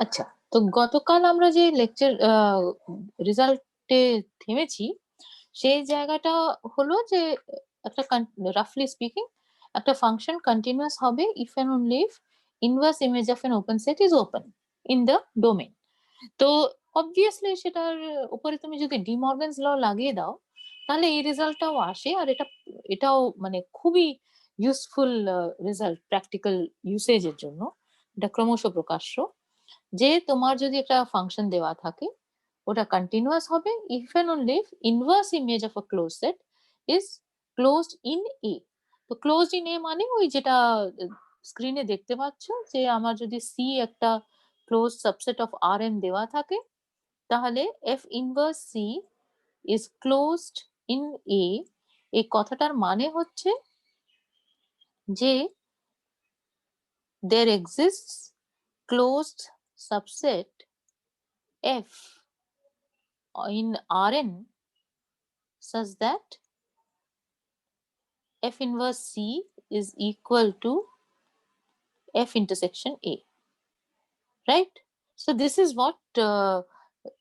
আচ্ছা, তো গতকাল আমরা যে লেকচার রেজাল্টে থেমেছি সেই জায়গাটা হলো যে একটা রাফলি স্পিকিং একটা ফাংশন কন্টিনিউয়াস হবে if and only if inverse image of an open set is open in the domain. তো অবভিয়াসলি সেটার উপরে তুমি যদি ডি মর্গানস ল লাগিয়ে দাও তাহলে এই রেজাল্টটাও আসে। আর এটাও মানে খুবই ইউজফুল রেজাল্ট প্র্যাকটিক্যাল ইউসেজের জন্য। এটা ক্রমশ প্রকাশ্য যে তোমার যদি একটা ফাংশন দেওয়া থাকে ওটা কন্টিনিউয়াস হবে if and only if inverse image of a close set is closed in A. তো ক্লোজড ইন এ মানে ওই যেটা স্ক্রিনে দেখতে পাচ্ছ যে আমার যদি সি একটা close subset of R n দেওয়া থাকে তাহলে F inverse C is closed in A. এই কথাটার মানে হচ্ছে যে there exists closed subset F in Rn such that F inverse C is equal to F intersection A, right? So this is what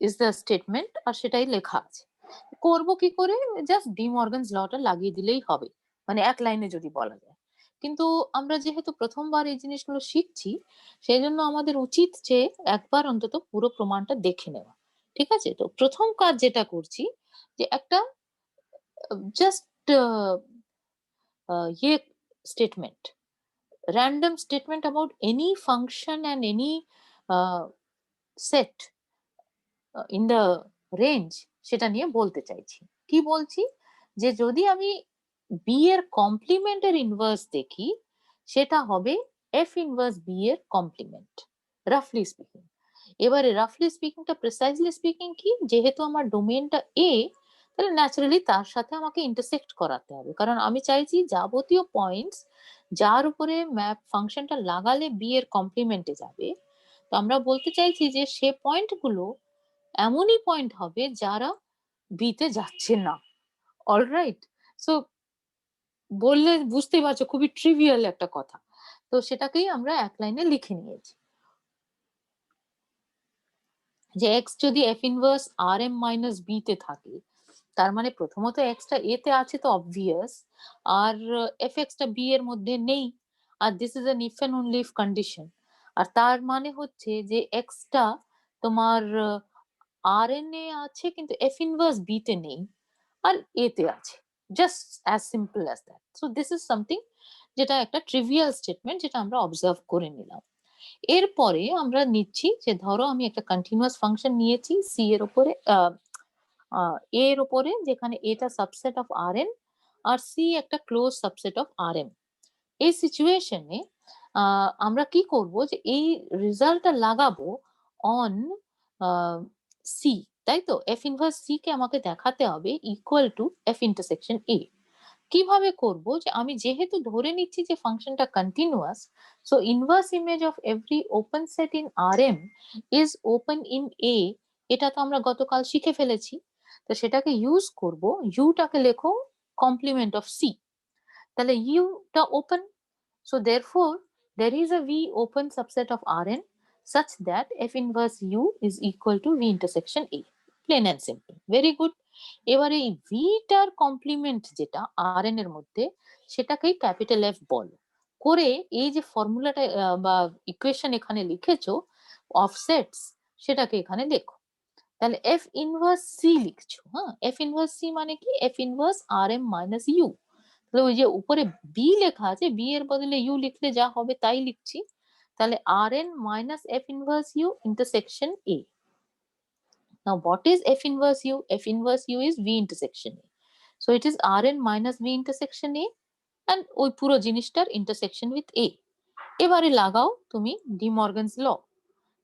is the statement আর সেটাই লেখা আছে। করব কি করে? জাস্ট ডি মর্গানস লটা লাগিয়ে দিলেই হবে, মানে এক লাইনে যদি বলা যায়। কিন্তু আমরা যেহেতু প্রথমবার এই জিনিসগুলো শিখছি সেই জন্য আমাদের উচিত যে একবার অন্তত পুরো প্রমাণটা দেখে নেওয়া। ঠিক আছে? তো প্রথম কাজ যেটা করছি যে একটা জাস্ট ইয়ে statement, random statement about any function and any set in the range সেটা নিয়ে বলতে চাইছি। কি বলছি? যে যদি আমি বি এর কমপ্লিমেন্টের ইনভার্স দেখি সেটা হবে এফ ইনভার্স বি এর কমপ্লিমেন্ট, রাফলি স্পিকিং। এবারে রাফলি স্পিকিংটা প্রিসাইজলি স্পিকিং কি, যেহেতু আমার ডোমেনটা এ তাহলে ন্যাচারালি তার সাথে আমাকে ইন্টারসেক্ট করাতে হবে, কারণ আমি চাইছি যাবতীয় পয়েন্টস যার উপরে ম্যাপ ফাংশনটা লাগালে বি এর কমপ্লিমেন্টে যাবে। তো আমরা বলতে চাইছি যে সে পয়েন্টগুলো এমনই পয়েন্ট হবে যারা বিতে যাচ্ছে না। অলরাইট? সো বললে বুঝতেই পারছো খুবই ট্রিভিয়াল একটা কথা। তো সেটাকেই আমরা এক লাইনে লিখে নিয়েছি যে এক্স যদি F inverse R m minus B তে থাকে তার মানে প্রথমত এক্সটা এ তে আছে তো অবভিয়াস, আর এফ এক্সটা বি এর মধ্যে নেই। আর this is an if and only if condition. আর তার মানে হচ্ছে যে এক্সটা তোমার আর এন এ আছে কিন্তু এফ ইনভার্স বি তে নেই আর এ তে আছে। Just as simple as that. So this is something যেটা একটা ট্রিভিয়াল স্টেটমেন্ট যেটা আমরা অবজার্ভ করে নিলাম। এরপরে আমরা নিচ্ছি যে ধরো আমি একটা কন্টিনিউয়াস ফাংশন নিয়েছি সি এর উপরে এর উপরে, যেখানে এটা সাবসেট অফ আর এন আর সি একটা close subset of R M. এই সিচুয়েশনে আমরা কি করব যে এই রেজাল্টটা লাগাবো অন সি, তাই তো? এফ ইনভার্স সি কে আমাকে দেখাতে হবে equal to F intersection A. কিভাবে করব? যে আমি যেহেতু ধরে নিচ্ছি যে ফাংশনটা continuous, so inverse image of every open set in R m is open in A. এটা তো আমরা গতকাল শিখে ফেলেছি। তো সেটাকে ইউজ করব, ইউটাকে লেখো কমপ্লিমেন্ট অফ সি, তাহলে ইউটা open. So therefore, there is a V open subset of Rn such that F inverse U is equal to V intersection A. Plain and simple. Very good. এবারে এই ভিটার complement যেটা Rn এর মধ্যে সেটাকেই capital F বলো। করে এই যে ফর্মুলাটা বা ইকুয়েশন এখানে লিখেছো অফসেটস, সেটাকে এখানে লেখো। তাহলে এফ ইনভার্স সি লিখছো। হ্যাঁ, এফ ইনভার্স সি মানে কি? F inverse R m minus U. তাহলে ওই যে উপরে বি লেখা আছে, বি এর বদলে ইউ লিখলে যা হবে তাই লিখছি। তাহলে R N minus F inverse U intersection A. Now what is f inverse u? f inverse u is v intersection a. So it is rn minus v intersection a and ওই পুরো জিনিসটার intersection with a। এবারে লাগাও তুমি D Morgan's ল।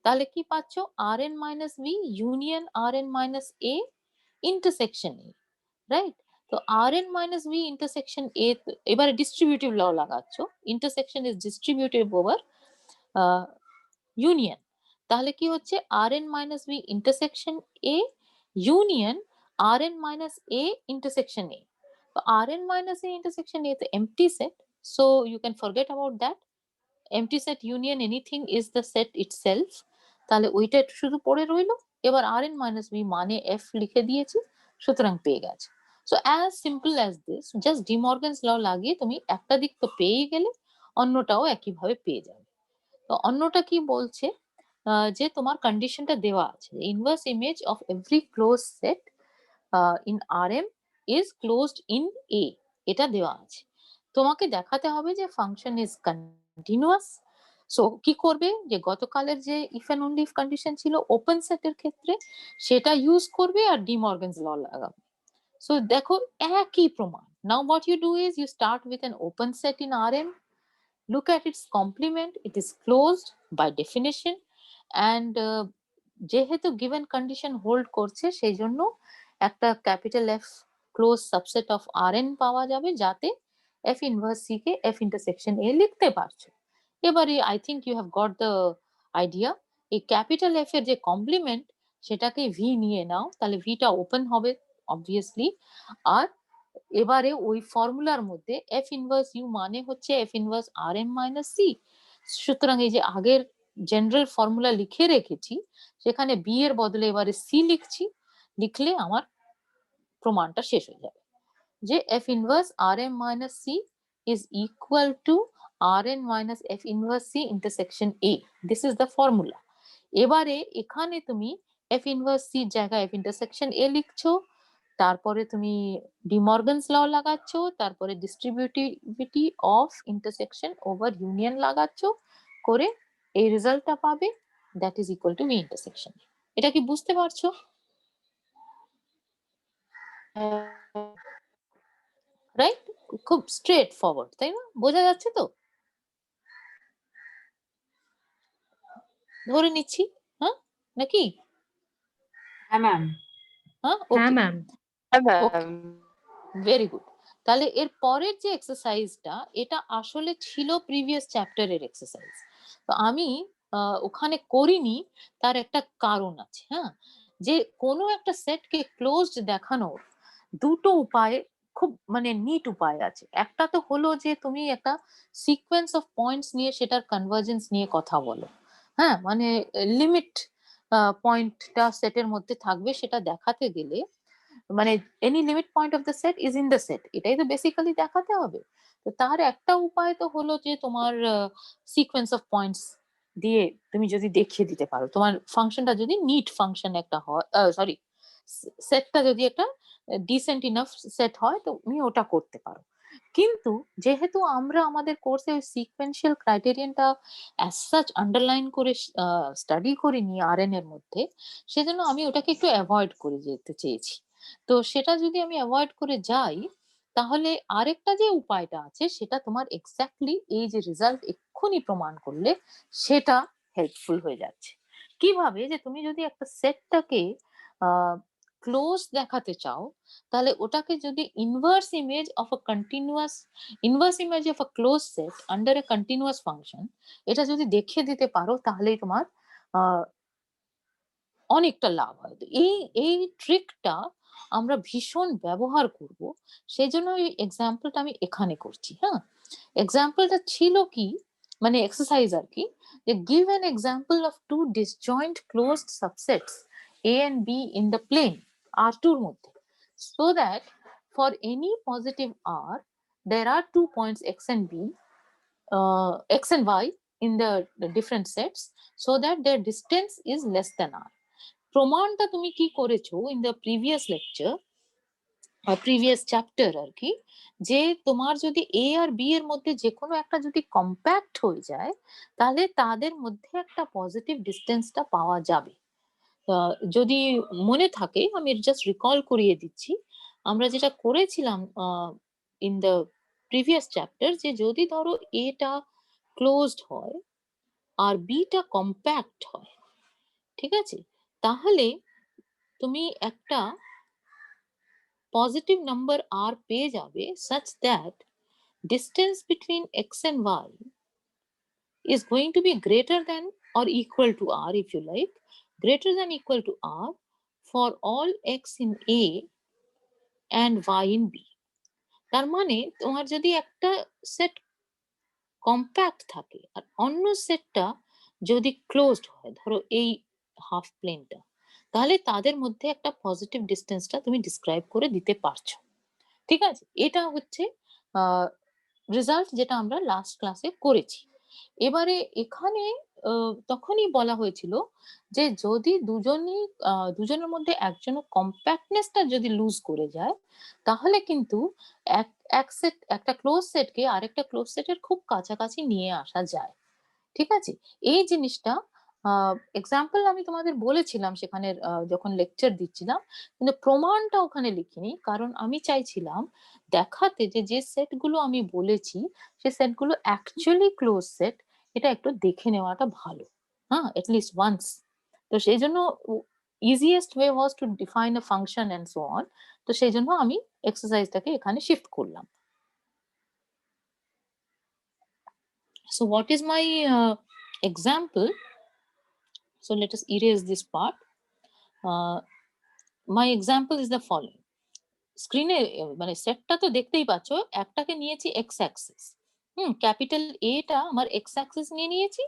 তাহলে কি পাচ্ছ? rn minus v union rn minus a intersection a, right? তো rn minus v intersection a, এবারে ডিস্ট্রিবিউটিভ ল লাগাচ্ছ। Intersection is distributive over union. তাহলে কি হচ্ছে? rn minus v intersection a union rn minus a intersection a। তো rn minus a intersection a তো empty set, so you can forget about that. Empty set union anything is the set itself. তাহলে ওইটা একটু শুধু পড়ে রইলো। এবার rn minus B মানে f লিখে দিয়েছি, সুতরাং পেয়ে গেছে। So as simple as this, just De Morgan's law লাগিয়ে তুমি একটা দিক তো পেয়েই গেলে, অন্যটাও একইভাবে পেয়ে যাবে। তো অন্যটা কি বলছে, যে তোমার কন্ডিশনটা দেওয়া আছে, inverse image of every close set in rm is closed in a, এটা দেওয়া আছে। তোমাকে দেখাতে হবে যে ফাংশন ইজ কন্টিনিউয়াস। সো কি করবে, যে গতকালের যে if and only if condition ছিল ওপেন সেটের ক্ষেত্রে, সেটা ইউজ করবে আর ডিমর্গানস ল লাগাবে। সো দেখো একই প্রমাণ। নাও what you do is you start with an open set in rm, look at its complement, it is closed by definition, and যেহেতু given condition hold করছে, সেই জন্য একটা capital F close subset of Rn পাওয়া যাবে, যাতে F inverse C কে F intersection A লিখতে পারছো। এবারে I think you have got the idea. এই ক্যাপিটাল F এর যে কমপ্লিমেন্ট, সেটাকে V নিয়ে নাও, তাহলে Vটা ওপেন হবে অবভিয়াসলি। আর এবারে ওই ফর্মুলার মধ্যে F ইনভার্স U মানে হচ্ছে F inverse Rm minus C। সুতরাং এই যে আগের জেনারেল ফর্মুলা লিখে রেখেছি, সেখানে বি এর বদলে এবারে সি লিখছি, লিখলে আমার প্রমাণটা শেষ হয়ে যাবে, যে F inverse R m minus C is equal to R N minus F inverse C intersection A. This is the formula. এবারে এখানে তুমি এফ ইনভার্স সি জায়গায় এফ ইন্টারসেকশন এ লিখছো, তারপরে তুমি ডিমর্গানস ল লাগাচ্ছ, তারপরে distributivity of intersection over union লাগাচ্ছ, করে এই রেজাল্টটা পাবে, that is equal to V intersection. এটা কি বুঝতে পারছো? রাইট, খুব স্ট্রেট ফরওয়ার্ড, তাই না? বোঝা যাচ্ছে তো? ধরে নিচ্ছি, হ্যাঁ নাকি? হ্যাঁ ম্যাম। হ্যাঁ, হ্যাঁ ওকে, ম্যাম। Very good. তাহলে এর পরের যে এক্সারসাইজটা, এটা আসলে ছিল প্রিভিয়াস চ্যাপ্টারের এক্সারসাইজ। তো আমি ওখানে করিনি, তার একটা কারণ আছে। হ্যাঁ, যে কোনো একটা সেটকে ক্লোজড দেখানোর দুটো উপায়, খুব মানে নিট উপায় আছে। একটা তো হলো যে তুমি একটা সিকোয়েন্স অফ পয়েন্টস নিয়ে সেটার কনভার্জেন্স নিয়ে কথা বলো। হ্যাঁ, মানে লিমিট পয়েন্টটা সেটের মধ্যে থাকবে, সেটা দেখাতে গেলে মানে any limit point of the set is in the set, এটাই তো বেসিক্যালি দেখাতে হবে। তো তার একটা উপায় তো হলো যে তোমার সিকোয়েন্স অফ পয়েন্টস দিয়ে তুমি যদি দেখিয়ে দিতে পারো, তোমার ফাংশনটা যদি নিট ফাংশন একটা হয়, সরি, সেটটা যদি একটা ডিসেন্ট ইনাফ সেট হয়, তো তুমি ওটা করতে পারো। কিন্তু যেহেতু আমরা আমাদের কোর্সে ওই সিকোয়েন্সিয়াল ক্রাইটেরিয়ানটা অ্যাজ সাচ আন্ডারলাইন করে স্টাডি করিনি আরএন এর মধ্যে, সেজন্য আমি ওটাকে একটু অ্যাভয়েড করে যেতে চেয়েছি। তো সেটা যদি আমি অ্যাভয়েড করে যাই, তাহলে আরেকটা যে উপায়টা আছে, সেটা তোমার এক্স্যাক্টলি এই যে রেজাল্ট এক্ষুনি প্রমাণ করলে, সেটা হেল্পফুল হয়ে যাচ্ছে। কিভাবে, যে তুমি যদি একটা সেটটাকে ক্লোজ দেখাতে চাও, তাহলে ওটাকে যদি inverse image of a continuous, inverse image of a close set under A continuous function, এটা যদি দেখিয়ে দিতে পারো, তাহলেই তোমার অনেকটা লাভ হয়। তো এই ট্রিকটা আমরা ভীষণ ব্যবহার করব, সেই জন্য এই এক্সাম্পলটা আমি এখানে করছি। হ্যাঁ, এক্সাম্পলটা ছিল কি, মানে এক্সারসাইজ আর কি, যে give an example of two disjoint closed subsets A and B in the plane R2 এর মধ্যে, so that for any positive R there are 2 points x and b, x and y in the different sets, so that their distance is less than R. প্রমাণটা তুমি কি করেছো in the previous lecture, previous chapter আর কি, যে তোমার যদি এ আর B এর মধ্যে যে কোনো একটা যদি কম্প্যাক্ট হয়ে যায়, তাহলে তাদের মধ্যে একটা পজিটিভ ডিস্টেন্সটা পাওয়া যাবে। যদি মনে থাকে, আমি জাস্ট রিকল করিয়ে দিচ্ছি, আমরা যেটা করেছিলাম ইন দ্য প্রিভিয়াস চ্যাপ্টার, যে যদি ধরো এটা ক্লোজড হয় আর বিটা কম্প্যাক্ট হয়, ঠিক আছে, তাহলে তুমি একটা পজিটিভ নাম্বার r পেয়ে যাবে, such that distance between x and y is going to be greater than or equal to r, if you like, greater than equal to r for all x in a and y in b. তার মানে তোমার যদি একটা set compact থাকে আর অন্য সেটটা যদি closed হয়, ধরো এই হাফ প্লেনটা, তাহলে তাদের মধ্যে একটা পজিটিভ ডিস্টেন্সটা তুমি ডিসক্রাইব করে দিতে পারছো। ঠিক আছে? এটা হচ্ছে রেজাল্ট যেটা আমরা লাস্ট ক্লাসে করেছি। এবারে এখানে তখনই বলা হয়েছিল যে যদি দুজনের মধ্যে একজনের কম্প্যাক্টনেসটা যদি লুজ করে যায়, তাহলে কিন্তু এক এক সেট একটা ক্লোজ সেটকে আরেকটা ক্লোজ সেটের খুব কাছাকাছি নিয়ে আসা যায়। ঠিক আছে? এই জিনিসটা আ এক্সাম্পল আমি তোমাদের বলেছিলাম সেখানে যখন লেকচার দিচ্ছিলাম। কিন্তু প্রমাণটা ওখানে লিখিনি। কারণ আমি চাইছিলাম দেখাতে যে সেট গুলো আমি বলেছি, সে সেট গুলো অ্যাকচুয়ালি ক্লোজ সেট, এটা একটু দেখে নেওয়াটা ভালো। হ্যাঁ? At least once. তো সেইজন্য easiest way was to define a function and so on. তো সেইজন্য আমি এক্সারসাইজটাকে এখানে শিফট করলাম। So what is my example? So let us erase this part. My example is the following. স্ক্রিনে মানে সেটটা তো দেখতেই পাচ্ছ, একটাকে নিয়েছি এক্স অ্যাক্সিস। ক্যাপিটাল এ টা আমার এক্স অ্যাক্সিস নিয়ে নিয়েছি,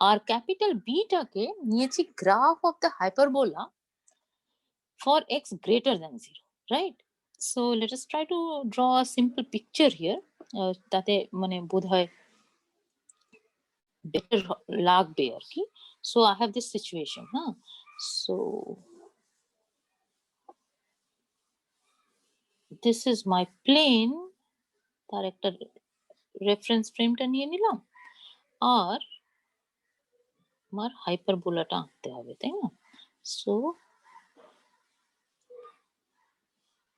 আর ক্যাপিটাল বি টাকে নিয়েছি graph of the hyperbola for X greater than 0, right? So let us try to draw a simple picture here, তাতে মানে বোধহয় বেটার লাগবে আর কি। So I have this situation, হ্যাঁ? So this is my plane, তার একটা রেফারেন্স ফ্রেমটা নিয়ে নিলাম, আর আমার হাইপারবোলাটা আঁকতে হবে, তাই না? So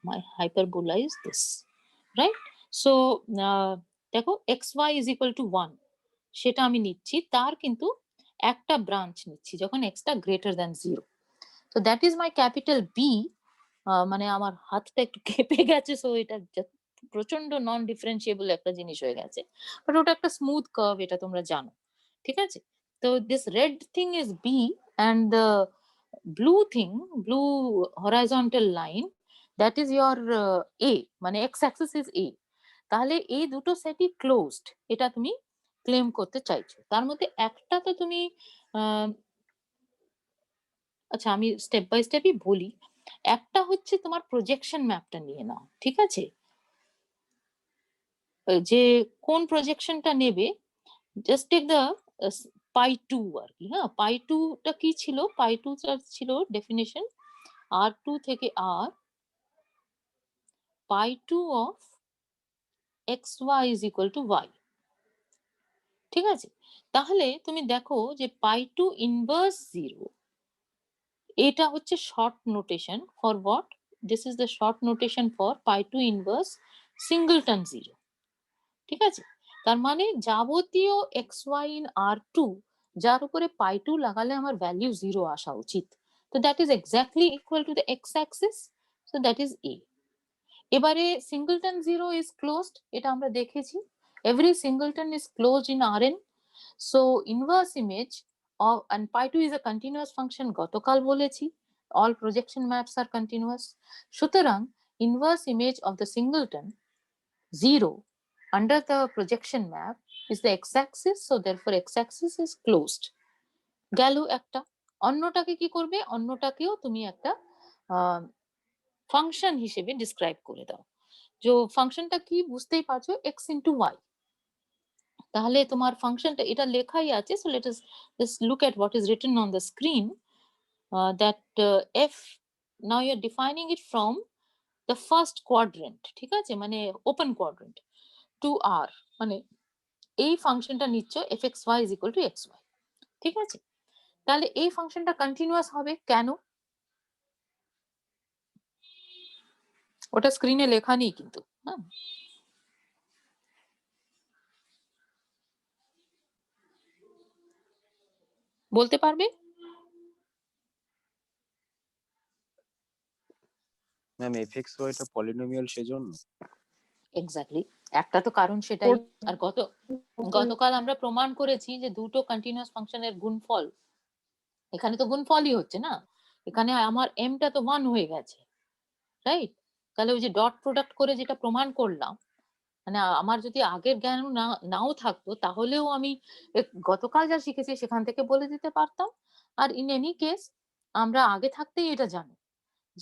my hyperbola is this, right? So দেখো xy is equal to 1 সেটা আমি নিচ্ছি, তার কিন্তু একটা ব্রাঞ্চ নিচ্ছি যখন x টা গ্রেটার দ্যান 0। তো that is my capital B. মানে আমার হাতটা একটু কেঁপে গেছে, সো এটা প্রচন্ড নন ডিফারেন্সিয়েবল একটা জিনিস হয়ে গেছে, বাট ওটা একটা স্মুথ কার্ভ, এটা তোমরা জানো। ঠিক আছে? তো this red thing is B, and the blue thing, blue horizontal line, that is your A, মানে এক্স অ্যাক্সিস ইজ এ। তাহলে এই দুটো সেটই ক্লোজড, এটা তুমি ক্লেম করতে চাইছো। তার মধ্যে একটা তো তুমি আচ্ছা আমি স্টেপ বাই স্টেপই বলি। একটা হচ্ছে তোমার প্রজেকশন ম্যাপটা নিয়ে নাও, ঠিক আছে? যে কোন প্রজেকশনটা নেবে, just take the pi two আর কি। হ্যাঁ, পাই টু টা কি ছিল? পাই টু ছিল ডেফিনেশন আর টু থেকে R pi two of X Y is equal to Y. ঠিক আছে? তাহলে তুমি দেখো যে পাই টু ইনভার্স জিরো, এটা হচ্ছে short notation for what? This is the short notation for pi two inverse singleton zero. ঠিক আছে? তার মানে যাবতীয় X Y in R two, যার উপরে পাই টু লাগালে আমার ভ্যালিউ জিরো আসা উচিত। তো that is exactly equal to the X axis. So that is A. এবারে সিঙ্গলটন জিরো ইজ ক্লোজড, এটা আমরা দেখেছি। Every singleton is closed in R N. So inverse image of and pi2 is a continuous function, গতকাল বলেছি all projection maps are continuous. সুতরাং inverse image of the singleton 0 under the projection map is the x-axis, so therefore x-axis is closed. গেল একটা। অন্যটাকে কি করবে? অন্যটাকেও তুমি একটা function হিসেবে ডিসক্রাইব করে দাও। যে ফাংশনটা কি বুঝতেই পারছো, x into y। তাহলে তোমার ফাংশনটা এটা লেখাই আছে। So let us just look at what is written on the screen. That f, now you're defining it from the first quadrant, ঠিক আছে? মানে ওপেন কোয়াড্রেন্ট টু আর, মানে এই ফাংশনটা নিচ্ছ fxy is equal to xy, ঠিক আছে? তাহলে এই ফাংশনটা কন্টিনিউয়াস হবে কেন? ওটা স্ক্রিনে লেখা নেই কিন্তু, হ্যাঁ? বলতে পারবে? ম্যাম fxy টা পলিনোমিয়াল সেজন্য। এক্স্যাক্টলি, একটা তো কারণ সেটাই। আর গতকাল আমরা প্রমাণ করেছি যে দুটো কন্টিনিউয়াস ফাংশনের গুণফল, এখানে তো গুণফলই হচ্ছে না, এখানে আমার এমটা তো 1 হয়ে গেছে, রাইট? তাহলে ওই যে ডট প্রোডাক্ট করে যেটা প্রমাণ করলাম, মানে আমার যদি আগের জ্ঞান নাও থাকতো, তাহলেও আমি গতকাল যা শিখেছি সেখান থেকে বলে দিতে পারতাম। আর ইন এনি কেস আমরা আগে থাকতেই এটা জানি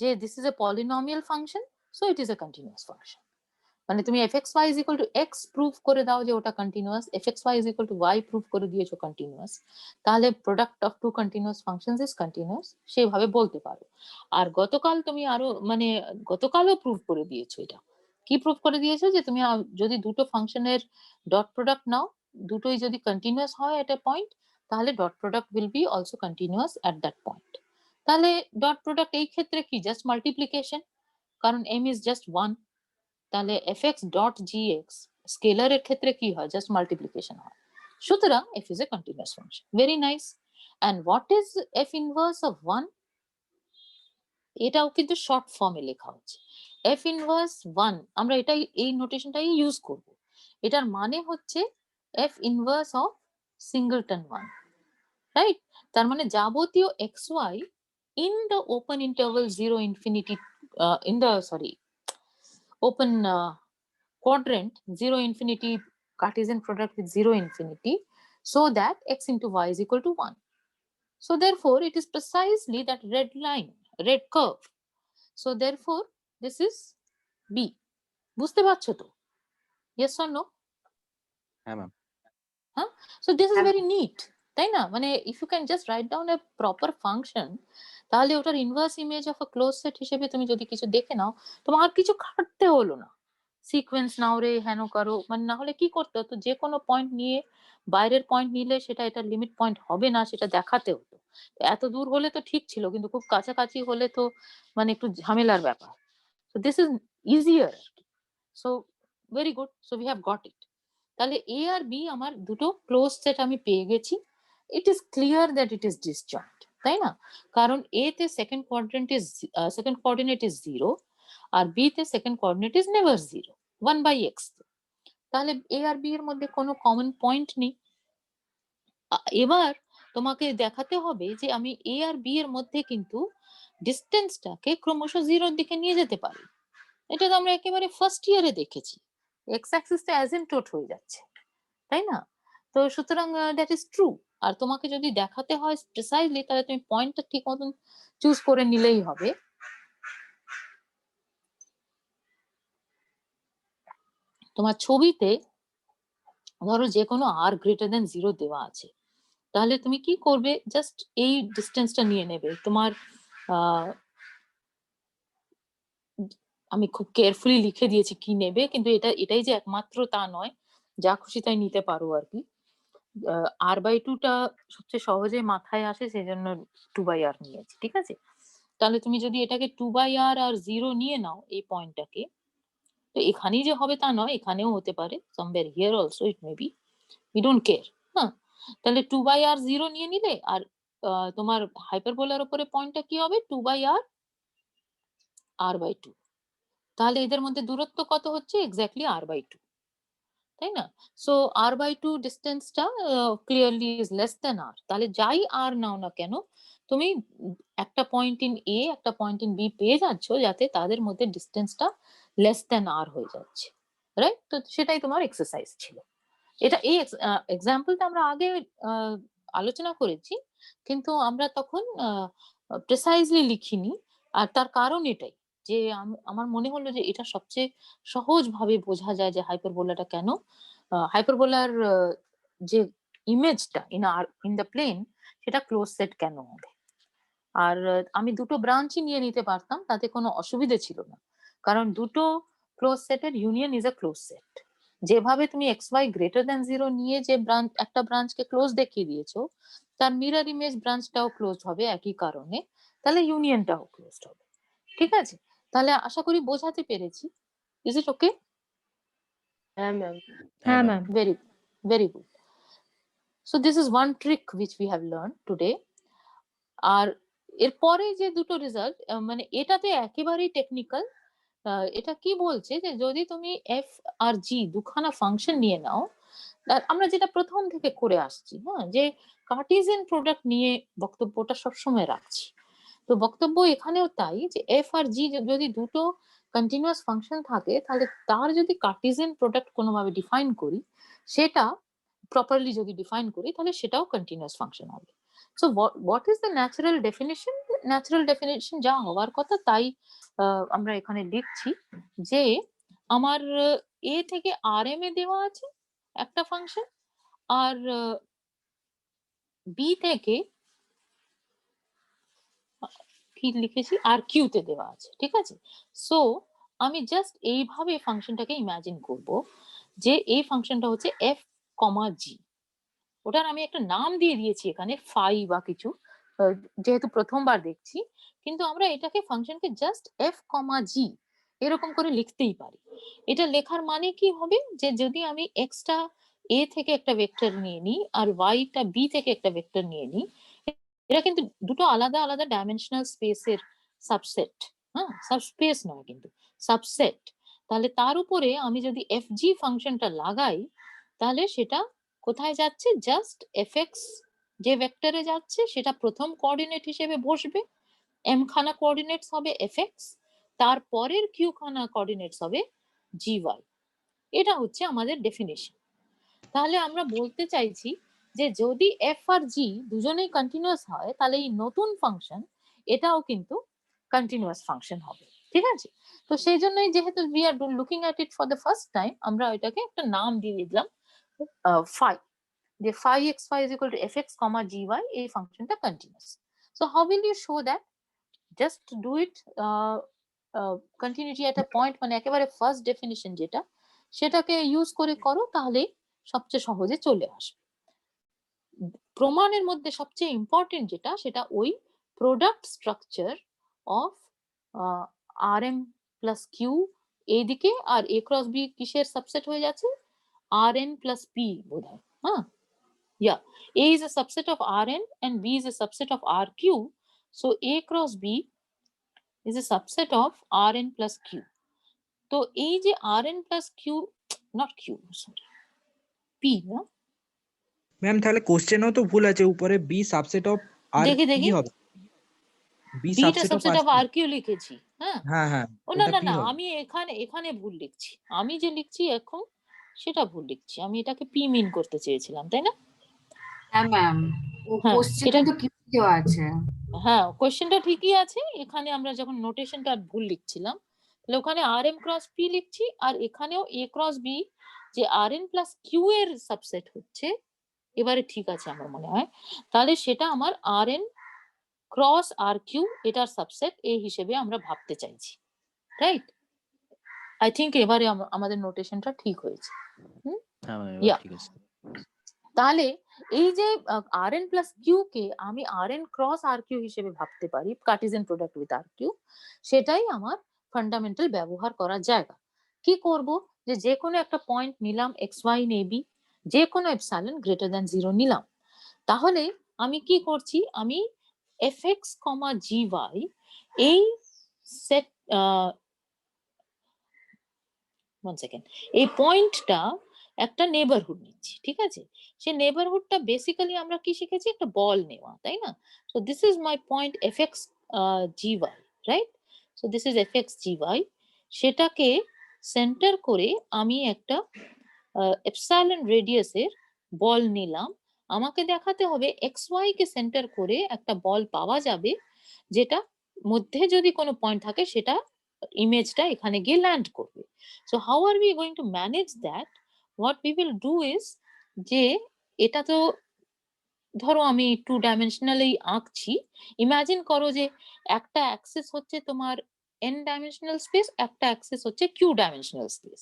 যে this is a polynomial function, so it is a continuous function. মানে তুমি fxy is equal to x prove করে দাও যে ওটা continuous, fxy is equal to y prove করে দিয়েছো কন্টিনিউয়াস, তাহলে product of two continuous functions is continuous, সেইভাবে বলতে পারো। আর গতকাল তুমি আরো মানে গতকালও প্রুভ করে দিয়েছো এটা। কি প্রুভ করে দিয়েছো যে তুমি যদি দুটো ফাংশনের ডট প্রোডাক্ট নাও, দুটোই যদি কন্টিনিউয়াস হয় এট এ পয়েন্ট, তাহলে dot product will be also continuous at that point. তাহলে ডট প্রোডাক্ট এই ক্ষেত্রে কি জাস্ট মাল্টিপ্লিকেশন, কারণ m ইজ জাস্ট 1। তাহলে fx ডট gx স্কেলারের ক্ষেত্রে কি হয়, জাস্ট মাল্টিপ্লিকেশন হয়। সুতরাং f is a continuous function. Very nice. And what is f inverse of 1? এটাও কিন্তু শর্ট ফর্মে লেখা হচ্ছে। f ইনভার্স 1 আমরা এটাই এই নোটেশনটাই ইউজ করব। এটার মানে হচ্ছে f ইনভার্স অফ সিঙ্গলটন 1, রাইট? তার মানে যাবতীয় xy in the open interval 0 infinity in the open quadrant 0 infinity Cartesian product with 0 infinity, so that x into y is equal to 1. So therefore it is precisely that red line, red curve. So therefore this is b. বুঝতে পারছো তো? Yes or no? হ্যাঁ ma'am. Huh? So this is very neat, তাই না? মানে if you can just write down a proper function, তাহলে ওটার inverse image of a close set হিসেবে তুমি যদি কিছু দেখে নাও, তোমার আর কিছু খাটতে হলো না। সিকোয়েন্স নাও রে, হেন করো, মানে না হলে কি করতে হতো, যে কোনো পয়েন্ট নিয়ে বাইরের পয়েন্ট নিলে সেটা এটা লিমিট পয়েন্ট হবে না সেটা দেখাতে হতো। এত দূর হলে তো ঠিক ছিল, কিন্তু খুব কাছাকাছি হলে তো মানে একটু ঝামেলার ব্যাপার। So this is easier. So very good, so we have got it. তাহলে এ আর বি আমার দুটো ক্লোজ সেট আমি পেয়ে গেছি। It is clear that it is disjoint, তাই না? কারণ এ তে সেকেন্ড কোঅর্ডিনেট ইজ 0 আর বি তে second coordinate is never 0, 1/x। তাহলে এ আর বি এর মধ্যে কোনো কমন পয়েন্ট নেই। এবার তোমাকে দেখাতে হবে যে আমি এ আর বি এর মধ্যে কিন্তু ডিস্টেন্সটাকে ক্রমশ 0-র দিকে নিয়ে যেতে পারি। এটা তো আমরা একেবারে ফার্স্ট ইয়ারে দেখেছি। এক্স অ্যাক্সিসটা অ্যাসিম্পটোট হয়ে যাচ্ছে, তাই না? তো সুতরাং দ্যাট ইজ ট্রু। আর তোমাকে যদি দেখাতে হয় প্রিসাইজলি, তাহলে তুমি পয়েন্টটা ঠিক মতন চুজ করে নিলেই হবে। তোমার ছবিতে ধরো যে কোনো আর গ্রেটার দেন 0 দেওয়া আছে, তাহলে তুমি কি করবে, জাস্ট এই ডিস্টেন্সটা নিয়ে নেবে। তোমার আমি খুব কেয়ারফুলি লিখে দিয়েছি কি নেবে, কিন্তু এটাই যে একমাত্র তা নয়, যা খুশি তাই নিতে পারো আর কি। r/2টা সবচেয়ে সহজে মাথায় আসে, সেই জন্য 2/r নিয়েছি, ঠিক আছে? তাহলে তুমি যদি এটাকে 2/r আর 0 নিয়ে নাও এই পয়েন্টটাকে, তো এখানেই যে হবে তা নয়, এখানেও হতে পারে, somewhere here also it may be, we don't care। হ্যাঁ, তাহলে 2/r 0 নিয়ে নিলে, আর তোমার হাইপারবোলার উপরে পয়েন্টটা কি হবে, 2/r r/2। তাহলে এদের মধ্যে দূরত্ব কত হচ্ছে, এক্স্যাক্টলি r/2, তাই না? সো r/2 ডিস্টেন্সটা clearly is less than r। তাহলে যাই r নাও না কেন, তুমি একটা পয়েন্ট ইন এ একটা পয়েন্ট ইন বি পেয়ে যাচ্ছ, যাতে তাদের মধ্যে ডিস্টেন্সটা লেস দেন r হয়ে যাচ্ছে, রাইট? তো সেটাই তোমার এক্সারসাইজ ছিল। এটা এই এক্সাম্পলটা আমরা আগে আলোচনা করেছি, কিন্তু আমরা তখন প্রিসাইজলি লিখিনি। আর তার কারণ এটাই যে আমার মনে হলো যে এটা সবচেয়ে সহজভাবে বোঝা যায় যে হাইপারবোলাটা কেন, হাইপারবোলার যে ইমেজটা ইন দ্য প্লেন, সেটা ক্লোজ সেট কেন হবে। আর আমি দুটো ব্রাঞ্চই নিয়ে নিতে পারতাম, তাতে কোনো অসুবিধে ছিল না, কারণ দুটো ক্লোজ সেটের union is a close set. যেভাবে তুমি xy গ্রেটার দ্যান 0 নিয়ে যে একটা ব্রাঞ্চকে ক্লোজ দেখিয়ে দিয়েছো, তার মিরর ইমেজ ব্রাঞ্চটাও ক্লোজ হবে একই কারণে, তাহলে ইউনিয়নটাও ক্লোজ হবে। ঠিক আছে? তাহলে আশা করি বোঝাতে পেরেছি। ইজ ইট ওকে? হ্যাঁ ম্যাম। হ্যাঁ ma'am. Very, very good. So this is one trick which we have learned today. আর এরপরে যে দুটো রেজাল্ট, মানে এটাতে একেবারেই টেকনিক্যাল। এটা কি বলছে যে যদি তুমি এফ আর জি দুখানা ফাংশন নিয়ে নাও, আমরা যেটা প্রথম থেকে করে আসছি, হ্যাঁ, যে কার্টেসিয়ান প্রোডাক্ট নিয়ে বক্তব্যটা সবসময় রাখছি, তো বক্তব্য এখানেও তাই, যে এফ আর জি যদি দুটো কন্টিনিউয়াস ফাংশন থাকে, তাহলে তার যদি কার্টেসিয়ান প্রোডাক্ট কোনোভাবে ডিফাইন করি, সেটা প্রপারলি যদি ডিফাইন করি, তাহলে সেটাও কন্টিনিউয়াস ফাংশন হবে। So what is the natural definition? Natural definition যা হওয়ার কথা তাই আমরা এখানে লিখছি যে আমার এ থেকে আর এম এ দেওয়া আছে একটা ফাংশন, আর বি থেকে কি লিখেছি আর কিউ তে দেওয়া আছে, ঠিক আছে? সো আমি জাস্ট এইভাবে ফাংশনটাকে ইমাজিন করব যে এই ফাংশনটা হচ্ছে এফ কমা জি। ওটার আমি একটা নাম দিয়ে দিয়েছি এখানে ফাই বা কিছু, যেহেতু প্রথমবার দেখছি, কিন্তু আমরা এটাকে ফাংশনকে জাস্ট এফ কমা জি এরকম করে লিখতেই পারি। এটা লেখার মানে কি হবে যে যদি আমি এক্সটা এ থেকে একটা ভেক্টর নিয়ে নিই আর ওয়াইটা বি থেকে একটা ভেক্টর নিয়ে নিই, এরা কিন্তু দুটো আলাদা আলাদা ডাইমেনশনাল স্পেসের সাবসেট, হ্যাঁ, সাবস্পেস নয় কিন্তু সাবসেট। তাহলে তার উপরে আমি যদি এফ জি ফাংশনটা লাগাই তাহলে সেটা কোথায় যাচ্ছে? জাস্ট এফ এক্স যে ভেক্টরে যাচ্ছে সেটা প্রথম কোঅর্ডিনেট হিসেবে বসবে, এম খানা কোঅর্ডিনেটস হবে এফ এক্স, তারপরের কিউ খানা কোঅর্ডিনেটস হবে জি ওয়াই। এটা হচ্ছে আমাদের ডেফিনেশন। তাহলে আমরা বলতে চাইছি যে যদি এফ আর জি দুজনেই কন্টিনিউয়াস হয় তাহলে এই নতুন ফাংশন এটাও কিন্তু কন্টিনিউয়াস ফাংশন হবে, ঠিক আছে? তো সেই জন্যই যেহেতু we are looking at it for the first time আমরা এটাকে একটা নাম দিয়ে দিলাম ফাই, যে phi xy is equal to fx comma gy এই ফাংশনটা continuous. So how will you show that? Just do it continuity at a point, মানে একেবারে ফার্স্ট ডেফিনিশন যেটা সেটাকে ইউজ করে করো, তাহলেই সবচেয়ে সহজে চলে আসবে। প্রমাণের মধ্যে সবচেয়ে ইম্পর্টেন্ট যেটা সেটা ওই product structure of R m plus Q এইদিকে, আর এ ক্রস বি কিসের সাবসেট হয়ে যাচ্ছে? আর এন প্লাস পি বোধ হয়, হ্যাঁ। Yeah, A is a subset of Rn and B is a subset of Rq. So A cross B is a subset of Rn plus Q. তো এই যে Rn plus Q, not Q, sorry, P, না? Ma'am তাহলে কোশ্চেনও তো ভুল আছে, উপরে B subset of আর দেখি কি দেখি, হবে? বি B টা সাবসেট অফ সাবসেট আর অফ Rq লিখেছি, হ্যাঁ। হ্যাঁ হ্যাঁ ও না ওটা না কি না, হবে? আমি এখানে এখানে ভুল লিখছি, আমি যে লিখছি সেটা ভুল লিখছি, আমি এটাকে P মিন করতে চেয়েছিলাম, তাই না? হ্যাঁ ম্যাম, ও হ্যাঁ, কোশ্চেন এটা তো কি দেওয়া আছে? হ্যাঁ, কোয়েশ্চেনটা ঠিকই আছে, এখানে আমরা যখন নোটেশনটা ভুল লিখছিলাম তাহলে ওখানে আর এম ক্রস পি লিখছি, আর এখানেও এ ক্রস বি যে আর এন প্লাস কিউ এর সাবসেট হচ্ছে, এবারে ঠিক আছে আমার মনে হয়, তাহলে সেটা আমার আর এন ক্রস আর কিউ এটার সাবসেট এই হিসেবে আমরা ভাবতে চাইছি, রাইট? আই থিঙ্ক এবারে আমাদের নোটেশনটা ঠিক হয়েছে। হ্যাঁ ম্যাম, ইয়া, এবার ঠিক আছে। তাহলে এই যে আর এন প্লাস কিউ কে আমি R n cross R Q হিসেবে ভাবতে পারি, Cartesian product with R Q, সেটাই আমার ফান্ডামেন্টাল ব্যবহার করার জায়গা। কি করব? যে কোনো একটা পয়েন্ট নিলাম এক্স ওয়াই ইন এবি, যে কোনো এপসাইলন গ্রেটার দ্যান 0 নিলাম, তাহলে আমি কি করছি? আমি এফ এক্স কমা জি ওয়াই এই সেট, 1 সেকেন্ড, এই পয়েন্টটা একটা নেবারহুড নিচ্ছি, ঠিক আছে? সেই নেবারহুডটা বেসিক্যালি আমরা কি শিখেছি? একটা বল নেওয়া, তাই না? So this is my point F X G Y, right? So this is F X G Y, সেটাকে সেন্টার করে আমি একটা এপসাইলন রেডিয়াসের বল নিলাম। আমাকে দেখাতে হবে এক্স ওয়াই কে সেন্টার করে একটা বল পাওয়া যাবে, যেটা মধ্যে যদি কোনো পয়েন্ট থাকে সেটা ইমেজটা এখানে গিয়ে ল্যান্ড করবে। So how are we going to manage that? What we will do is, যে এটা তো ধরো আমি 2 ডাইমেনশনালি আঁকছি, ইমাজিন করো যে একটা অ্যাক্সিস হচ্ছে তোমার n ডাইমেনশনাল স্পেস, একটা অ্যাক্সিস হচ্ছে q ডাইমেনশনাল স্পেস,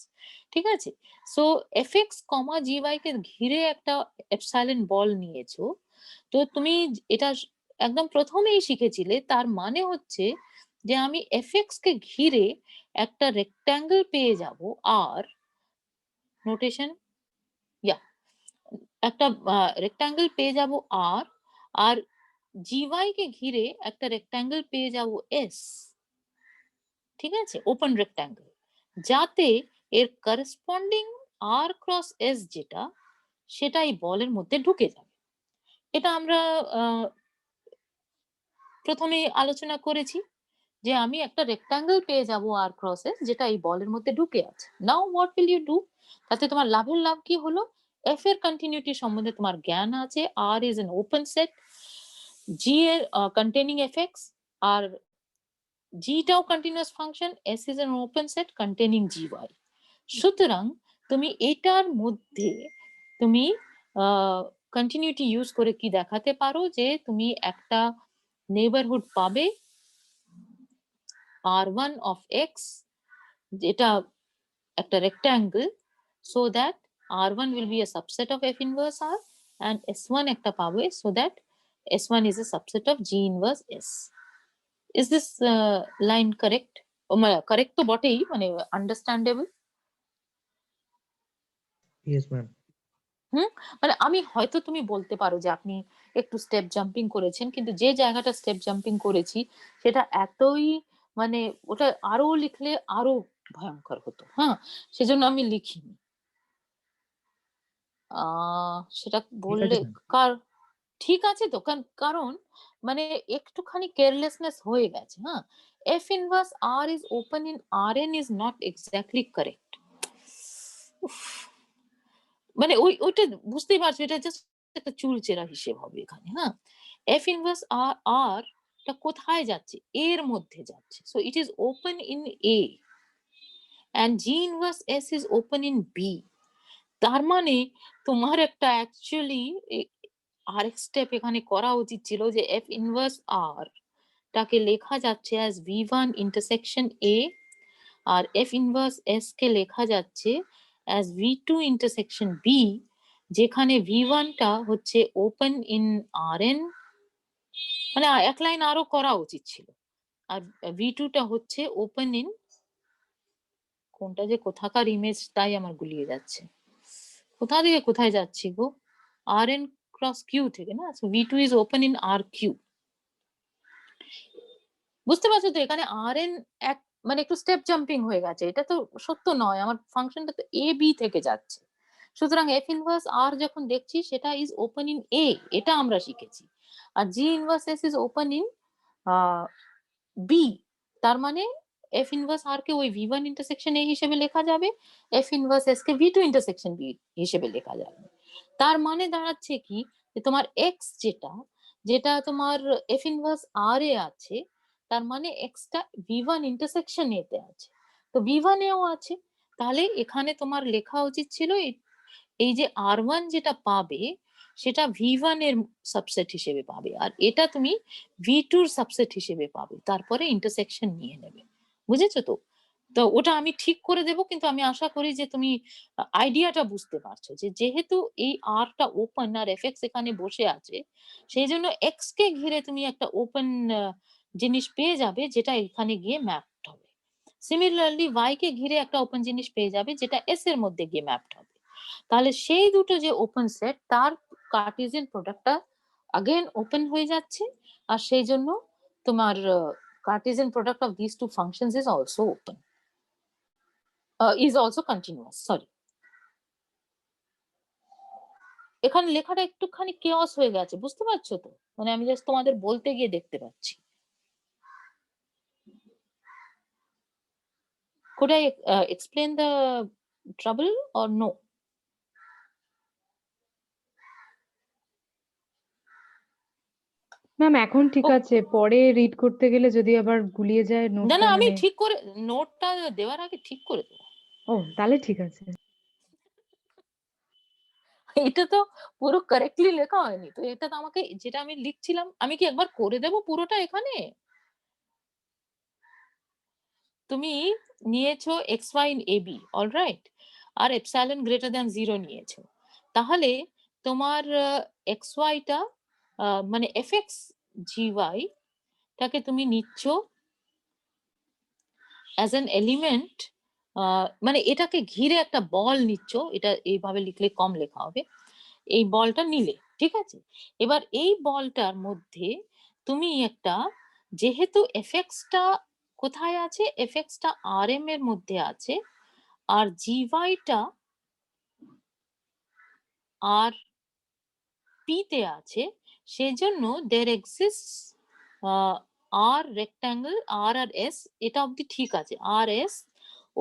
ঠিক আছে? সো fx কমা gy কে ঘিরে একটা এপসাইলন বল নিয়েছো, তো তুমি এটা একদম প্রথমেই শিখেছিলে, তার মানে হচ্ছে যে আমি fx কে ঘিরে একটা রেক্ট্যাঙ্গেল পেয়ে যাব, আর নোটেশন, ইয়া, একটা রেক্ট্যাঙ্গেল পেয়ে যাব আর, আর জিওয়াই কে ঘিরে একটা রেক্ট্যাঙ্গেল পেয়ে যাব এস, ঠিক আছে? ওপেন রেক্ট্যাঙ্গেল, যাতে এর করসপন্ডিং আর ক্রস এস যেটা সেটা এই বলের মধ্যে ঢুকে যাবে। এটা আমরা প্রথমে আলোচনা করেছি যে আমি একটা রেক্ট্যাঙ্গেল পেয়ে যাব আর ক্রস এস, যেটা এই বলের মধ্যে ঢুকে আছে। Now what will you do? তাতে তোমার লাভের লাভ কি হলো? এফ এর কন্টিনিউটি সম্বন্ধে তোমার জ্ঞান আছে, আর is an open set, G containing fx, আর g টাও continuous function, s is an open set containing gy. সুতরাং তুমি এটার মধ্যে তুমি কন্টিনিউটি ইউজ করে কি দেখাতে পারো যে তুমি একটা নেইবারহুড পাবে r1 of x, যেটা একটা rectangle, so that r1 will be a subset of f inverse r, and s1 একটা পাবে so that s1 is a subset of g inverse s. Is this line correct? Correct তো বটেই, মানে understandable. Yes, ma'am. মানে আমি হয়তো তুমি বলতে পারো যে আপনি একটু স্টেপ জাম্পিং করেছেন, কিন্তু যে জায়গাটা স্টেপ জাম্পিং করেছি সেটা এতই মানে ওটা আরো লিখলে আরো ভয়ঙ্কর হতো, হ্যাঁ, সেজন্য আমি লিখিনি। সেটা বললে কার ঠিক আছে তো, কারণ মানে একটুখানি কেয়ারলেসনেস হয়ে গেছে। হ্যাঁ, f inverse r is open in rn is not exactly correct. মানে ওইটা বুঝতেই পারছো, এটা জাস্ট একটা চুলচেরা হিসেব হবে এখানে। হ্যাঁ, f inverse r টা কোথায় যাচ্ছে? এর মধ্যে যাচ্ছে, so it is open in a and g inverse s is open in b. তার মানে তোমার একটা অ্যাকচুয়ালি আরেক স্টেপ এখানে করা উচিত ছিল যে f inverse r টাকে লেখা যাচ্ছে as v1 intersection a, R f inverse s কে লেখা যাচ্ছে as v2 intersection b, যেখানে v1 টা হচ্ছে ওপেন ইন rn, মানে এক লাইন আরো করা উচিত ছিল, আর v2 টা হচ্ছে ওপেন ইন, কোনটা যে কোথাকার ইমেজ তাই আমার গুলিয়ে যাচ্ছে, কোথা থেকে কোথায় যাচ্ছি গো, rn ক্রস q থেকে না, so v2 is open in rq। বুঝতে পারছো তো, এখানে rn এক মানে একটু স্টেপ জাম্পিং হয়ে গেছে, এটা তো সত্য নয়, আমার ফাংশনটা তো a b থেকে যাচ্ছে। সুতরাং f ইনভার্স r যখন দেখছি সেটা ইজ ওপেন ইন a, এটা আমরা শিখেছি, আর g inverse s is open in b, তার মানে f ইনভার্স r কে ওই v1 ইন্টারসেকশন a হিসেবে লেখা যাবে, f ইনভার্স s কে v2 ইন্টারসেকশন b হিসেবে লেখা যাবে। তার মানে দাঁড়াচ্ছে কি, যে তোমার x যেটা তোমার f ইনভার্স r এ আছে, তার মানে x টা v1 ইন্টারসেকশন a তে আছে, তো v1 এও আছে, তাহলে এখানে তোমার লেখা উচিত ছিল এই যে r1 যেটা পাবে সেটা v1 এর সাবসেট হিসেবে পাবে, আর এটা তুমি v2 এর সাবসেট হিসেবে পাবে, তারপরে ইন্টারসেকশন নিয়ে নেবে। বুঝেছো তো? তো ওটা আমি ঠিক করে দেব, কিন্তু আমি আশা করি যে তুমি আইডিয়াটা বুঝতে পারছো, যে যেহেতু এই r টা ওপেন আর fx এখানে বসে আছে, সেই জন্য x কে ঘিরে তুমি একটা ওপেন জিনিস পেয়ে যাবে যেটা এখানে গিয়ে ম্যাপড হবে। সিমিলারলি y কে ঘিরে একটা ওপেন জিনিস পেয়ে যাবে যেটা s এর মধ্যে গিয়ে ম্যাপড হবে। তাহলে সেই দুটো যে ওপেন সেট, তার কার্টেসিয়ান প্রোডাক্টটা अगेन ওপেন হয়ে যাচ্ছে, আর সেই জন্য তোমার Cartesian product of this two functions is also open, is also continuous. Sorry, এখানে লেখাটা একটুখানি কেওয়াস হয়ে গেছে, বুঝতে পারছো তো? মানে আমি জাস্ট তোমাদের বলতে গিয়ে দেখতে পাচ্ছি। Could I explain the trouble or no? Ma'am এখন ঠিক আছে, পরে রিড করতে গেলে যদি আবার গুলিয়ে যায় না নোটটা, না, আমি মানে ঠিক করে নোটটা দেওয়ার আগে ঠিক করে দেবো। ও তাহলে ঠিক আছে। এটা তো পুরো কারেক্টলি লেখা হয়নি তো, এটা তো আমাকে যেটা আমি লিখছিলাম, আমি কি একবার করে দেব পুরোটা এখানে? তুমি নিয়েছো xy in ab, অলরাইট, আর এপসাইলন গ্রেটার দ্যান 0 নিয়েছো, তাহলে তোমার xy টা মানে fx gy টাকে তুমি নিচ্ছ অ্যাজ অ্যান এলিমেন্ট, মানে এটাকে ঘিরে একটা বল নিচ্ছ, এটা এইভাবে লিখলে কম লেখা হবে, এই বলটা নিলে, ঠিক আছে? এবার এই বলটার মধ্যে তুমি একটা, যেহেতু এফএক্স টা কোথায় আছে, এফএক্স টা আরএম এর মধ্যে আছে, আর জিওয়াই টা আর পি তে আছে, সেজন্য there exists R rectangle R আর এস, এটা অবধি ঠিক আছে, R S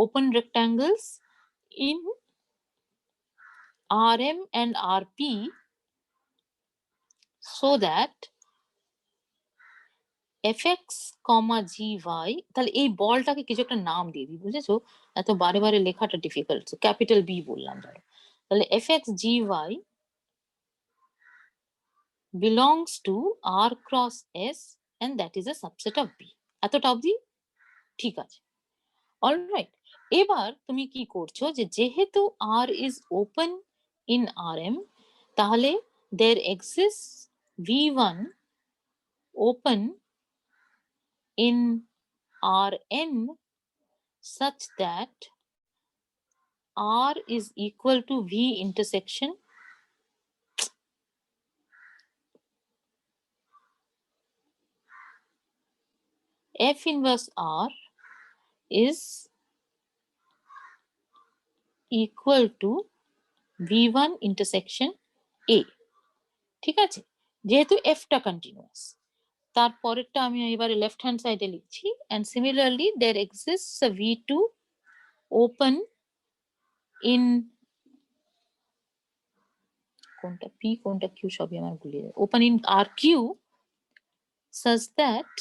open rectangles in RM and RP, so that fx, gy, তাহলে এই বলটাকে কিছু একটা নাম দিয়ে দিই, বুঝেছো? এত বারে বারে লেখাটা ডিফিকাল্ট, ক্যাপিটাল বি বললাম ধরো। তাহলে fx, gy belongs to R cross S and that is a subset of B. এতটা অবধি ঠিক আছে, অলরাইট। এবার তুমি কি করছো, যে যেহেতু R is open in Rm, তাহলে there exists V1 open in Rn such that R is equal to V intersection F inverse R is equal to V1 intersection A. ঠিক আছে, যেহেতু f টা কন্টিনিউয়াস, তারপরেরটা আমি এবারে লেফট হ্যান্ড সাইডে লিখছি, and similarly there exists a V2 open in কোনটা P কোনটা Q সবই আমার ভুলে যায়, open in RQ such that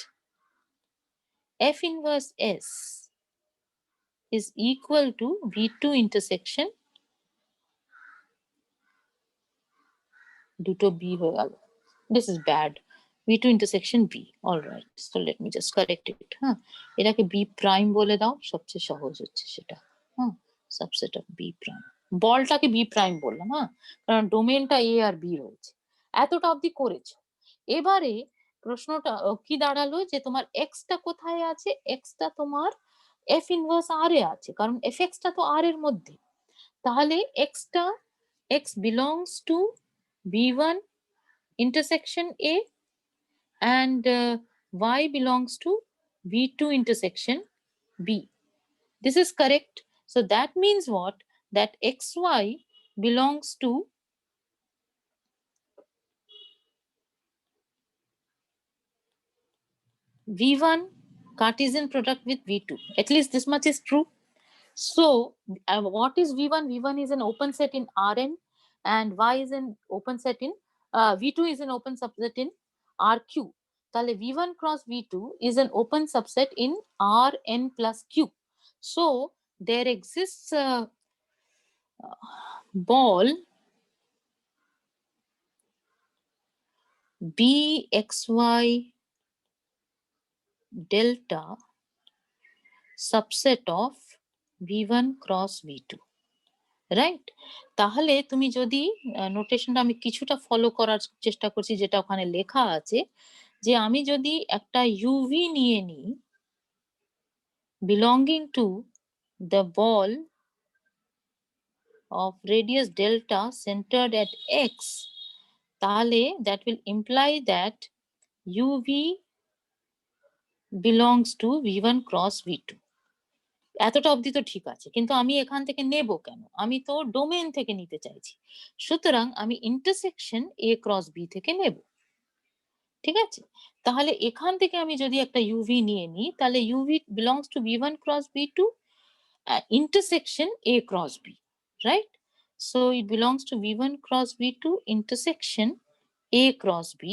F inverse S is equal to V2 intersection দুটো B হয়ে গেল, this is bad, V2 intersection B. All right, so let me just correct it. হ্যাঁ, এটাকে B prime বলে দাও, সবচেয়ে সহজ হচ্ছে সেটা। হ্যাঁ, সাবসেট অফ B prime, বলটাকে B prime বললাম, হ্যাঁ, কারণ ডোমেনটা A আর B রয়েছে। এতটা অবধি করেছো। এবারে প্রশ্নটা কি দাঁড়ালো, যে তোমার x টা কোথায় আছে? x টা তোমার f ইনভার্স R এ আছে, কারণ fx টা তো R এর মধ্যে। তাহলে x টা, x belongs to B1 intersection A and y belongs to V2 intersection B. This is correct. So that means what? That xy belongs to V1 Cartesian product with V2. At least this much is true. So what is V1? V1 is an open set in Rn and y is an open set in V2 is an open subset in RQ. তাহলে V1 cross V2 is an open subset in Rn plus Q. So there exists a ball Bxy delta subset of V1 cross V2. Right? তাহলে তুমি যদি নোটেশনটা আমি কিছুটা follow করার চেষ্টা করছি, যেটা ওখানে লেখা আছে, যে আমি যদি একটা ইউভি নিয়ে নিই belonging to the ball of radius delta centered at X, তাহলে that will imply that UV belongs to V1 cross V2। এতটা অবধি তো ঠিক আছে, কিন্তু আমি এখান থেকে নেব কেন? আমি তো ডোমেন থেকে নিতে চাইছি, সুতরাং আমি ইন্টারসেকশন A ক্রস B থেকে নেব। ঠিক আছে, তাহলে এখান থেকে আমি যদি একটা ইউভি নিয়ে নিই, তাহলে UV belongs to V1 cross V2 intersection A cross B, right? So it belongs to V1 cross V2 intersection A cross B.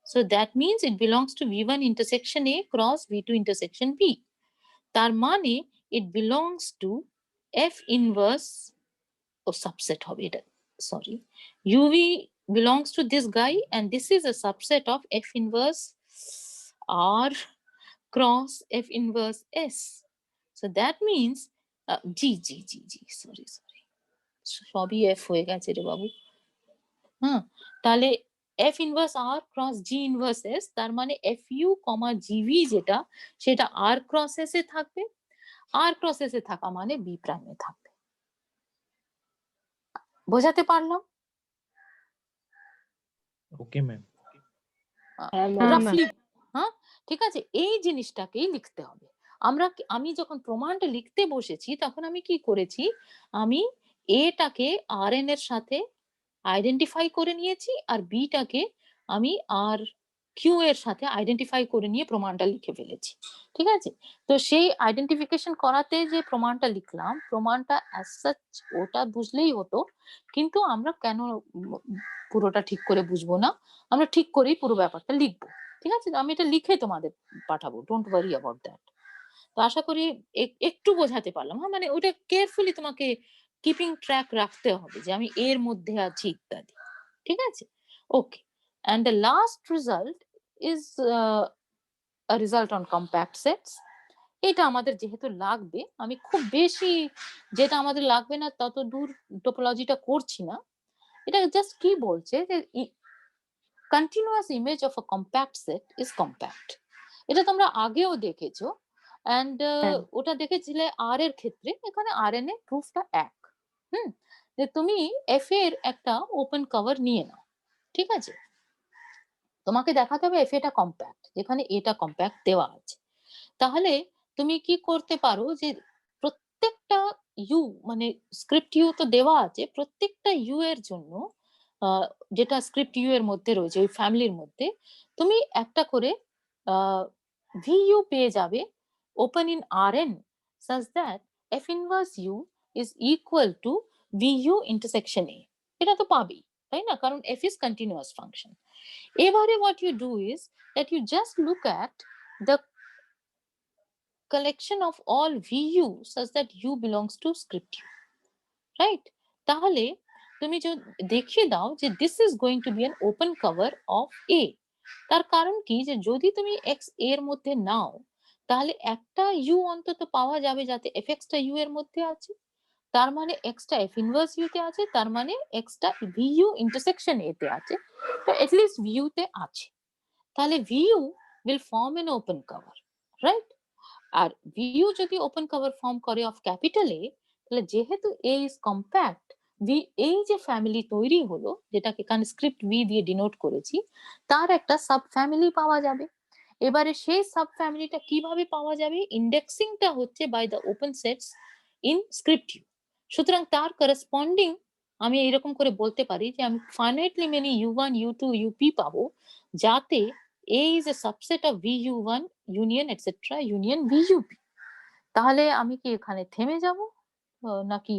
So that means it belongs to V1 intersection A cross V2 intersection B. তার মানে it belongs to F inverse subset হবে এটা, sorry, UV belongs to this guy and this is a subset of F inverse R cross F inverse S. So that means sorry সবই F হয়ে গেছে রে বাবু। হ্যাঁ, তাহলে F inverse R cross G inverse S, তার মানে FU, GV যেটা, সেটা R ক্রস S এ থাকবে। R ক্রস S এ থাকা মানে B প্রাইমে থাকবে। বোঝাতে পারলাম? Okay ma'am. হ্যাঁ ম্যাম। রাফলি, হ্যাঁ, ঠিক আছে, এই জিনিসটাকেই লিখতে হবে। আমি যখন প্রমাণটা লিখতে বসেছি, তখন আমি কি করেছি, আমি এটাকে Rn এর সাথে আইডেন্টিফাই করে নিয়েছি, আর বিটাকে আমি আর কিউ এর সাথে আইডেন্টিফাই করে নিয়ে প্রমাণটা লিখে ফেলেছি। ঠিক আছে, তো সেই আইডেন্টিফিকেশন করাতে যে প্রমাণটা লিখলাম, প্রমাণটা অ্যাজ সাচ ওটা বুঝলেই হতো, কিন্তু আমরা কেন পুরোটা ঠিক করে বুঝবো না, আমরা ঠিক করেই পুরো ব্যাপারটা লিখবো। ঠিক আছে? আমি এটা লিখে তোমাদের পাঠাবো, ডোন্ট ওয়ারি অ্যাবাউট দ্যাট। তো আশা করি একটু বোঝাতে পারলাম। হ্যাঁ, মানে ওটা কেয়ারফুলি তোমাকে কিপিং ট্র্যাক রাখতে হবে যে আমি এর মধ্যে আছি ইত্যাদি। ঠিক আছে? Okay. And the last result is a result on compact sets. এটা আমাদের যেহেতু লাগবে, আমি খুব বেশি যেটা আমাদের লাগবে না তত দূর টোপোলজিটা করছি না। এটা জাস্ট কি বলছে যে continuous image of a compact set is compact. এটা তোমরা আগেও দেখেছো অ্যান্ড হ্যাঁ। ওটা দেখেছিলে আর এর ক্ষেত্রে, এখানে আর এন এ প্রুফটা এক। যে তুমি এফ এর একটা ওপেন কভার নিয়ে নাও, ঠিক আছে? তোমাকে দেখাতে হবে এফ এটা কম্প্যাক্ট, যেখানে এটা কম্প্যাক্ট দেওয়া আছে। তাহলে তুমি কি করতে পারো যে প্রত্যেকটা ইউ মানে স্ক্রিপ্ট ইউ তো দেওয়া আছে, প্রত্যেকটা ইউ এর জন্য যেটা স্ক্রিপ্ট ইউ এর মধ্যে রয়েছে ওই ফ্যামিলির মধ্যে তুমি একটা করে ভিইউ পেয়ে যাবে open in R n such that f inverse u is equal to vu intersection a। এটা তো পাবেই, তাই না? কারণ f is continuous function। এবারে what you do is that you just look at the collection of all vu such that u belongs to script u, right? তাহলে তুমি যদি দেখিয়ে দাও যে this is going to be an open cover of a। তার কারণ কি যে যদি তুমি x এর মধ্যে নাও তাহলে একটা u অন্তত পাওয়া যাবে যাতে fx টা u এর মধ্যে আছে, তার মানে x টা f ইনভার্স u তে আছে, তার মানে x টা vu ইন্টারসেকশন a তে আছে, তো at least vu তে আছে। তাহলে vu will form an open cover, right? আর ভিউ যদি ওপেন কভার ফর্ম করে অফ ক্যাপিটাল এ, তাহলে যেহেতু এ ইজ কম্প্যাক্ট, এই যে ফ্যামিলি তৈরি হলো যেটাকে এখানে স্ক্রিপ্ট ভি দিয়ে ডিনোট করেছি, তার একটা সাব ফ্যামিলি পাওয়া যাবে। এবারে সেই সাব ফ্যামিলিটা কিভাবে পাওয়া যাবে? ইন্ডেক্সিংটা হচ্ছে by the open sets in script U. সুতরাং তার করেসপন্ডিং আমি এরকম করে বলতে পারি যে আমি ফাইনাইটলি মেনি u1 u2 up পাবো, যাতে A is a subset of VU1 union etc union VUP। তাহলে আমি কি এখানে থেমে যাব নাকি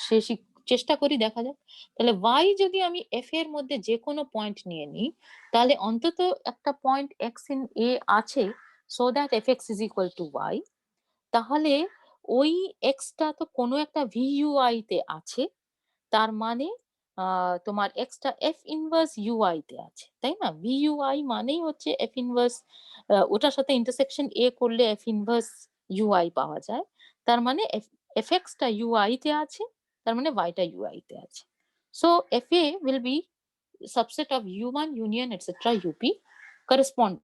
শেষই চেষ্টা করি, দেখা যাক। তাহলে y যদি আমি f এর মধ্যে যে কোনো পয়েন্ট নিয়ে নিই, তাহলে অন্তত একটা পয়েন্ট x in a আছে so that fx is equal to y। তাহলে ওই x টা তো কোনো একটা VUI তে আছে, তার মানে তোমার x টা f ইনভার্স UI তে আছে, তাই না? VUI মানেই হচ্ছে f ইনভার্স, ওটার সাথে ইন্টারসেকশন a করলে f ইনভার্স UI পাওয়া যায়। তার মানে fx টা UI তে আছে, তার মানে y টা UI তে আছে। So fa will be subset of u1 union etc up correspond